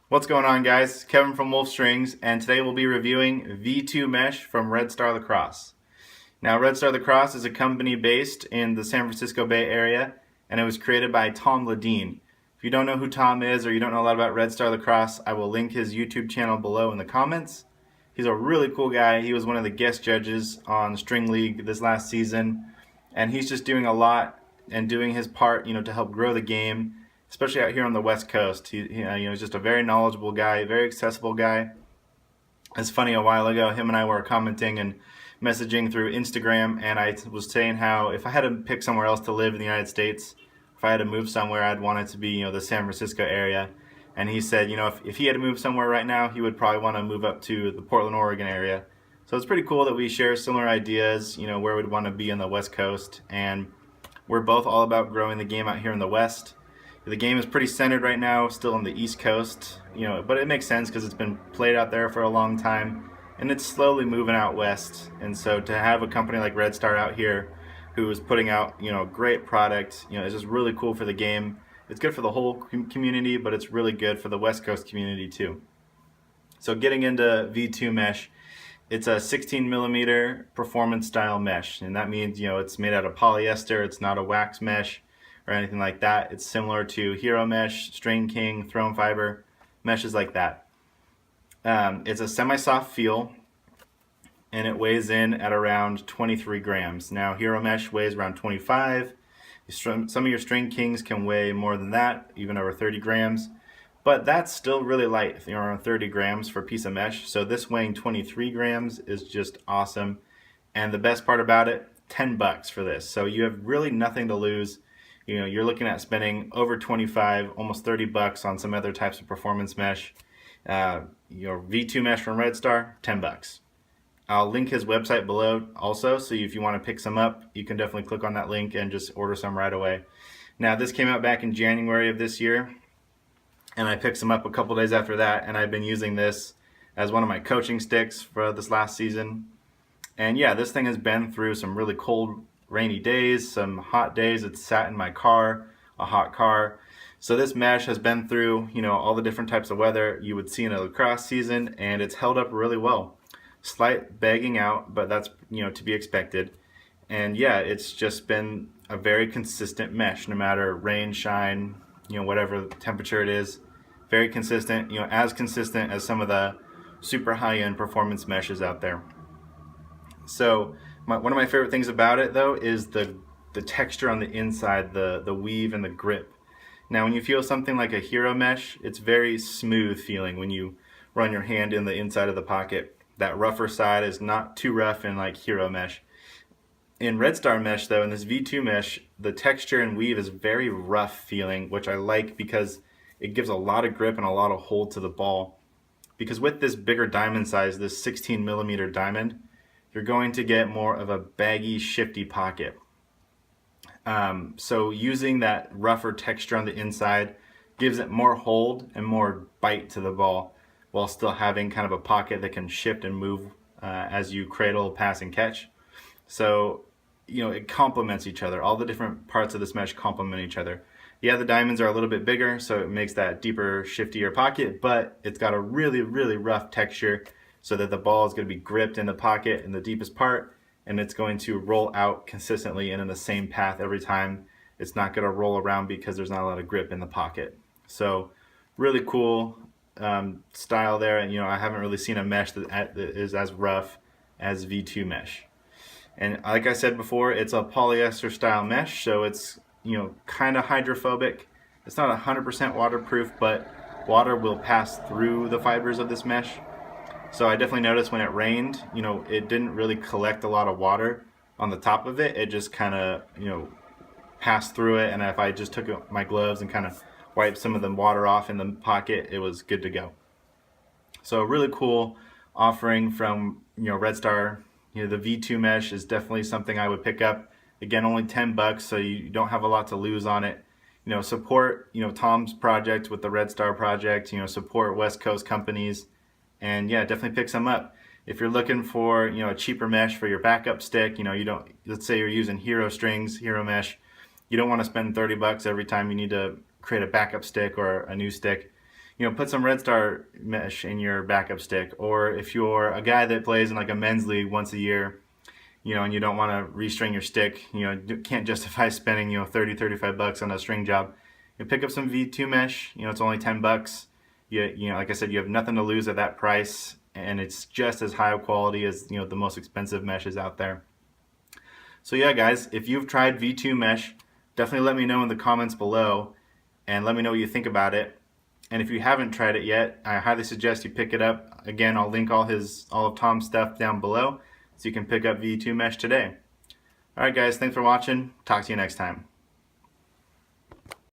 What's going on, guys? Kevin from Wolf Strings, and today we'll be reviewing V2 Mesh from Red Star Lacrosse. Now, Red Star Lacrosse is a company based in the San Francisco Bay Area, and it was created by Tom Ledeen. If you don't know who Tom is or you don't know a lot about Red Star Lacrosse, I will link his YouTube channel below in the comments. He's a really cool guy. He was one of the guest judges on String League this last season, and he's just doing a lot and doing his part, to help grow the game, especially out here on the West Coast. He's just a very knowledgeable guy, very accessible guy. It's funny, a while ago, him and I were commenting and messaging through Instagram, and I was saying how if I had to pick somewhere else to live in the United States, if I had to move somewhere, I'd want it to be, the San Francisco area. And he said, if he had to move somewhere right now, he would probably want to move up to the Portland, Oregon area. So it's pretty cool that we share similar ideas, where we'd want to be on the West Coast. And we're both all about growing the game out here in the West. The game is pretty centered right now, still on the East Coast, but it makes sense because it's been played out there for a long time, and it's slowly moving out west. And so to have a company like Red Star out here who is putting out, great product, it's just really cool for the game. It's good for the whole community, but it's really good for the West Coast community too. So getting into V2 Mesh, it's a 16 millimeter performance style mesh, and that means, it's made out of polyester, it's not a wax mesh or anything like that. It's similar to Hero Mesh, String King, Throne Fiber, meshes like that. It's a semi-soft feel, and it weighs in at around 23 grams. Now, Hero Mesh weighs around 25. Some of your String Kings can weigh more than that, even over 30 grams. But that's still really light, around 30 grams for a piece of mesh. So this weighing 23 grams is just awesome. And the best part about it, $10 for this. So you have really nothing to lose. You're looking at spending over 25, almost $30 on some other types of performance mesh. Your V2 mesh from Red Star, $10. I'll link his website below also, so if you want to pick some up, you can definitely click on that link and just order some right away. Now, this came out back in January of this year, and I picked some up a couple days after that, and I've been using this as one of my coaching sticks for this last season. And yeah, this thing has been through some really cold, rainy days, some hot days. It's sat in my car, a hot car. So this mesh has been through, all the different types of weather you would see in a lacrosse season, and it's held up really well. Slight bagging out, but that's, to be expected. And yeah, it's just been a very consistent mesh, no matter rain, shine, whatever temperature it is. Very consistent, as consistent as some of the super high-end performance meshes out there. So one of my favorite things about it, though, is the texture on the inside, the weave and the grip. Now, when you feel something like a Hero Mesh, it's very smooth feeling when you run your hand in the inside of the pocket. That rougher side is not too rough in like Hero Mesh. In Red Star Mesh, though, in this V2 Mesh, the texture and weave is very rough feeling, which I like because it gives a lot of grip and a lot of hold to the ball. Because with this bigger diamond size, this 16 millimeter diamond, you're going to get more of a baggy, shifty pocket. So using that rougher texture on the inside gives it more hold and more bite to the ball, while still having kind of a pocket that can shift and move as you cradle, pass, and catch. So, it complements each other. All the different parts of this mesh complement each other. Yeah, the diamonds are a little bit bigger, so it makes that deeper, shiftier pocket, but it's got a really, really rough texture so that the ball is going to be gripped in the pocket in the deepest part, and it's going to roll out consistently and in the same path every time. It's not going to roll around because there's not a lot of grip in the pocket. So, really cool style there, and I haven't really seen a mesh that is as rough as V2 Mesh. And like I said before, it's a polyester style mesh, so it's kind of hydrophobic. It's not 100% waterproof, but water will pass through the fibers of this mesh. So I definitely noticed when it rained, it didn't really collect a lot of water on the top of it. It just kind of passed through it, and if I just took my gloves and kind of wiped some of the water off in the pocket, it was good to go. So really cool offering from Red Star. The V2 Mesh is definitely something I would pick up. Again, only $10, so you don't have a lot to lose on it. Support Tom's project with the Red Star project. Support West Coast companies, and yeah, definitely pick some up. If you're looking for a cheaper mesh for your backup stick, let's say you're using Hero Strings, Hero Mesh, you don't want to spend $30 every time you need to create a backup stick or a new stick. put some Red Star mesh in your backup stick. Or if you're a guy that plays in like a men's league once a year, and you don't want to restring your stick, can't justify spending, 30, 35 bucks on a string job, pick up some V2 mesh. It's only 10 bucks. Like I said, you have nothing to lose at that price, and it's just as high quality as, the most expensive meshes out there. So yeah, guys, if you've tried V2 mesh, definitely let me know in the comments below, and let me know what you think about it. And if you haven't tried it yet, I highly suggest you pick it up. Again, I'll link all of Tom's stuff down below, so you can pick up V2 mesh today. Alright guys, thanks for watching. Talk to you next time.